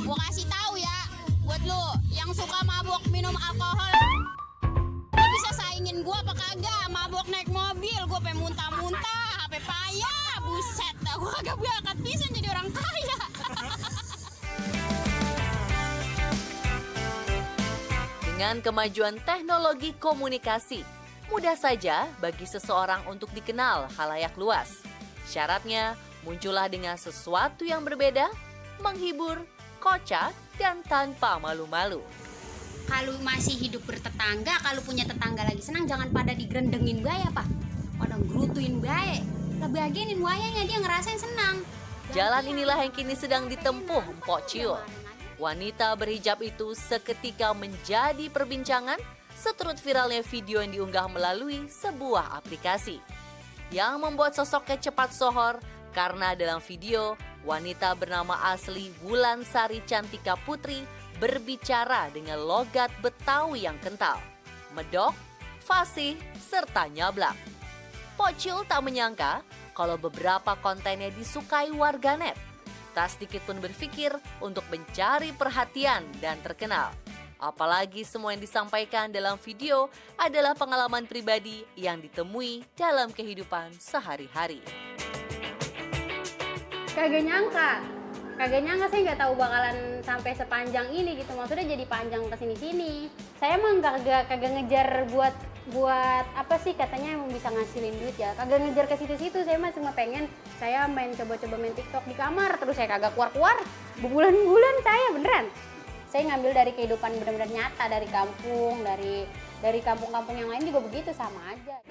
Gua kasih tahu ya, buat lu yang suka mabuk minum alkohol, lu bisa saingin gua apa kagak? Mabuk naik mobil, gua pengen muntah-muntah, HP payah, buset dah, gua kagak bakat bisa jadi orang kaya. Dengan kemajuan teknologi komunikasi, mudah saja bagi seseorang untuk dikenal halayak luas. Syaratnya muncullah dengan sesuatu yang berbeda, menghibur, kocak, dan tanpa malu-malu. Kalau masih hidup bertetangga, kalau punya tetangga lagi senang, jangan pada digerendengin bae apa, pada gerutuin bae, kebagianin wayangnya dia ngerasain senang. Jalan inilah yang kini sedang ditempuh Mpok Ciul. Wanita berhijab itu seketika menjadi perbincangan seturut viralnya video yang diunggah melalui sebuah aplikasi. Yang membuat sosoknya cepat sohor karena dalam video, wanita bernama asli Wulansari Cantika Putri berbicara dengan logat Betawi yang kental, medok, fasih, serta nyablak. Mpok Ciul tak menyangka kalau beberapa kontennya disukai warganet. Tak sedikit pun berpikir untuk mencari perhatian dan terkenal. Apalagi semua yang disampaikan dalam video adalah pengalaman pribadi yang ditemui dalam kehidupan sehari-hari. Kagak nyangka saya nggak tahu bakalan sampai sepanjang ini gitu, maksudnya jadi panjang ke sini-sini. Saya emang kagak ngejar buat apa sih katanya emang bisa ngasilin duit ya, kagak ngejar ke situ-situ. Saya mah cuma pengen saya coba main TikTok di kamar, terus saya kagak keluar berbulan-bulan. Saya beneran saya ngambil dari kehidupan benar-benar nyata, dari kampung, dari kampung-kampung yang lain juga begitu, sama aja.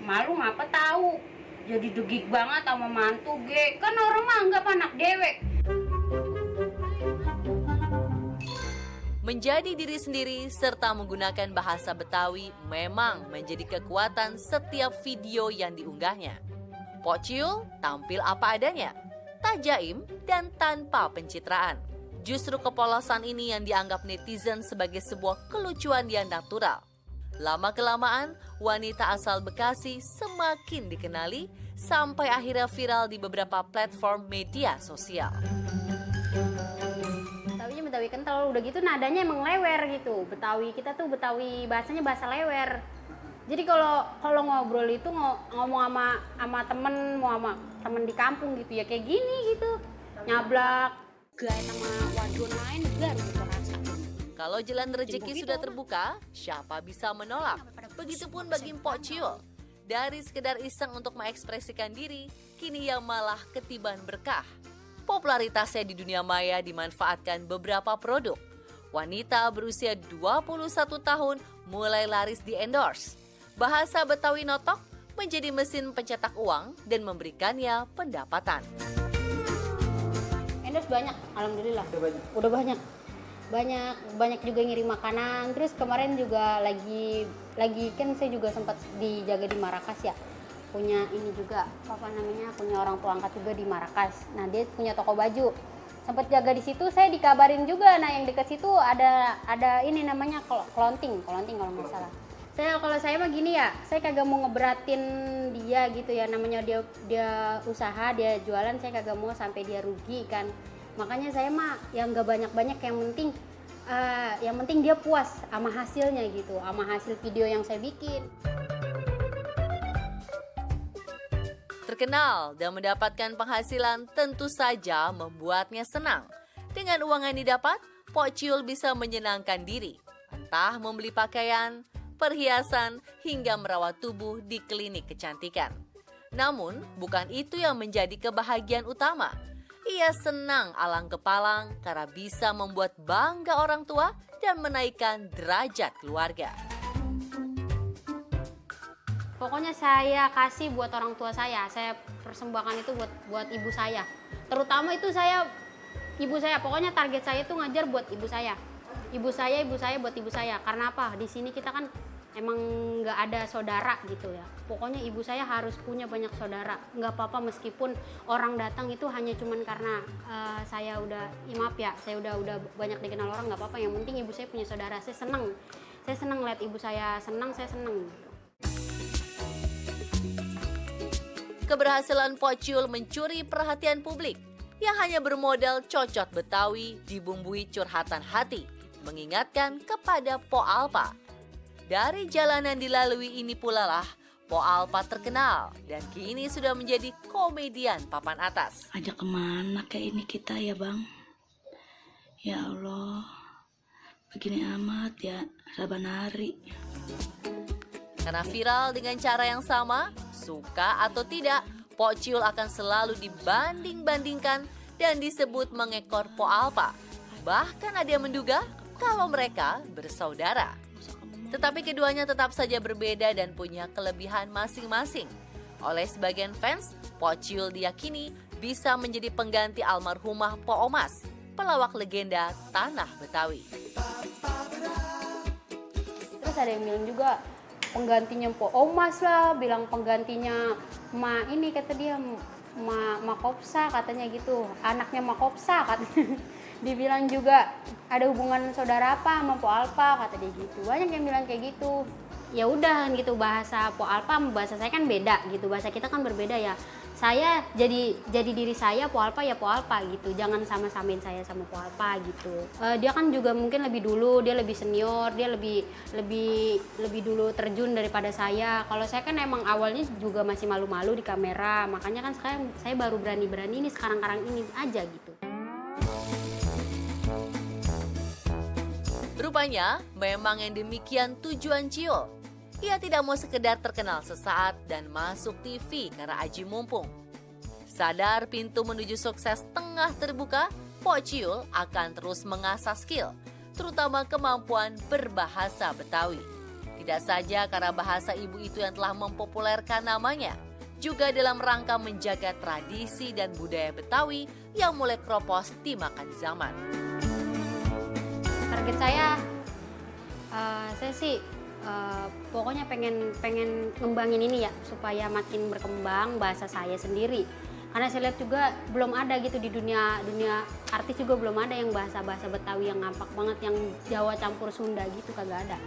Malu ngapa tahu, jadi degik banget sama mantu ge, kan orang mah anggap anak dewek. Menjadi diri sendiri serta menggunakan bahasa Betawi memang menjadi kekuatan setiap video yang diunggahnya. Mpok Ciul tampil apa adanya, tak jaim dan tanpa pencitraan. Justru kepolosan ini yang dianggap netizen sebagai sebuah kelucuan yang natural. Lama-kelamaan, wanita asal Bekasi semakin dikenali sampai akhirnya viral di beberapa platform media sosial. Betawi kental, udah gitu nadanya emang lewer gitu. Betawi kita tuh Betawi bahasanya bahasa lewer. Jadi kalau ngobrol itu ngomong sama temen, mau sama temen di kampung gitu ya kayak gini gitu. Nyablak, gak sama wadon lain baru gitu rasa. Kalau jalan rezeki sudah terbuka, siapa bisa menolak? Begitupun bagi Mpok Ciul. Dari sekedar iseng untuk mengekspresikan diri, kini ia malah ketiban berkah. Popularitasnya di dunia maya dimanfaatkan beberapa produk. Wanita berusia 21 tahun mulai laris di-endorse. Bahasa Betawi Notok menjadi mesin pencetak uang dan memberikannya pendapatan. Endorse banyak, alhamdulillah. Udah banyak. Banyak juga ngirim makanan. Terus kemarin juga lagi kan saya juga sempat dijaga di Marrakas ya. Punya ini juga punya orang tua angkat juga di Marrakas. Nah, dia punya toko baju. Sempat jaga di situ, saya dikabarin juga. Nah, yang dekat situ ada ini namanya klonting kalau nggak salah. Kalau saya mah gini ya, saya kagak mau ngeberatin dia gitu ya, namanya dia usaha, dia jualan, saya kagak mau sampai dia rugi kan. Makanya saya mah yang nggak banyak-banyak, yang penting dia puas sama hasilnya gitu, sama hasil video yang saya bikin. Terkenal dan mendapatkan penghasilan tentu saja membuatnya senang. Dengan uang yang didapat, Mpok Ciul bisa menyenangkan diri. Entah membeli pakaian, perhiasan, hingga merawat tubuh di klinik kecantikan. Namun, bukan itu yang menjadi kebahagiaan utama. Ia senang alang kepalang karena bisa membuat bangga orang tua dan menaikkan derajat keluarga. Pokoknya saya kasih buat orang tua saya persembahkan itu buat ibu saya. Terutama itu ibu saya, pokoknya target saya itu ngajar buat ibu saya. Ibu saya buat ibu saya. Karena apa? Di sini kita kan emang nggak ada saudara gitu ya. Pokoknya ibu saya harus punya banyak saudara. Nggak apa-apa meskipun orang datang itu hanya cuman karena saya udah, maaf ya, saya udah banyak dikenal orang, nggak apa-apa. Yang penting ibu saya punya saudara. Saya seneng lihat ibu saya senang, saya seneng. Keberhasilan Mpok Ciul mencuri perhatian publik yang hanya bermodal cocot Betawi dibumbui curhatan hati, mengingatkan kepada Po Alpa. Dari jalanan dilalui ini pula lah Po Alpa terkenal dan kini sudah menjadi komedian papan atas. Ajak kemana kayak ini kita ya bang? Ya Allah, begini amat ya, sabanari. Karena viral dengan cara yang sama, suka atau tidak, Po Ciul akan selalu dibanding-bandingkan dan disebut mengekor Po Alpa. Bahkan ada yang menduga kalau mereka bersaudara. Tetapi keduanya tetap saja berbeda dan punya kelebihan masing-masing. Oleh sebagian fans, Po Ciul diyakini bisa menjadi pengganti almarhumah Po Omas, pelawak legenda tanah Betawi. Terus ada yang bilang juga penggantinya Po Omas lah, bilang penggantinya Ma ini kata dia Ma Kopsa katanya gitu, anaknya Ma Kopsa katanya. Dibilang juga ada hubungan saudara apa sama Po Alpa kata dia gitu. Banyak yang bilang kayak gitu. Ya udah kan gitu, bahasa Po Alpa sama bahasa saya kan beda gitu. Bahasa kita kan berbeda ya. Saya jadi diri saya, Po Alpa ya Po Alpa gitu. Jangan sama-samain saya sama Po Alpa gitu. Dia kan juga mungkin lebih dulu, dia lebih senior, dia lebih dulu terjun daripada saya. Kalau saya kan emang awalnya juga masih malu-malu di kamera. Makanya kan sekarang saya baru berani-berani ini sekarang ini aja gitu. Rupanya memang yang demikian tujuan Ciul. Ia tidak mau sekedar terkenal sesaat dan masuk TV karena aji mumpung. Sadar pintu menuju sukses tengah terbuka, Po Ciul akan terus mengasah skill, terutama kemampuan berbahasa Betawi. Tidak saja karena bahasa ibu itu yang telah mempopulerkan namanya, juga dalam rangka menjaga tradisi dan budaya Betawi yang mulai kropos dimakan zaman. Target saya sih pokoknya pengen ngembangin ini ya supaya makin berkembang bahasa saya sendiri. Karena saya lihat juga belum ada gitu di dunia artis juga belum ada yang bahasa Betawi yang ngapak banget, yang Jawa campur Sunda gitu kagak ada.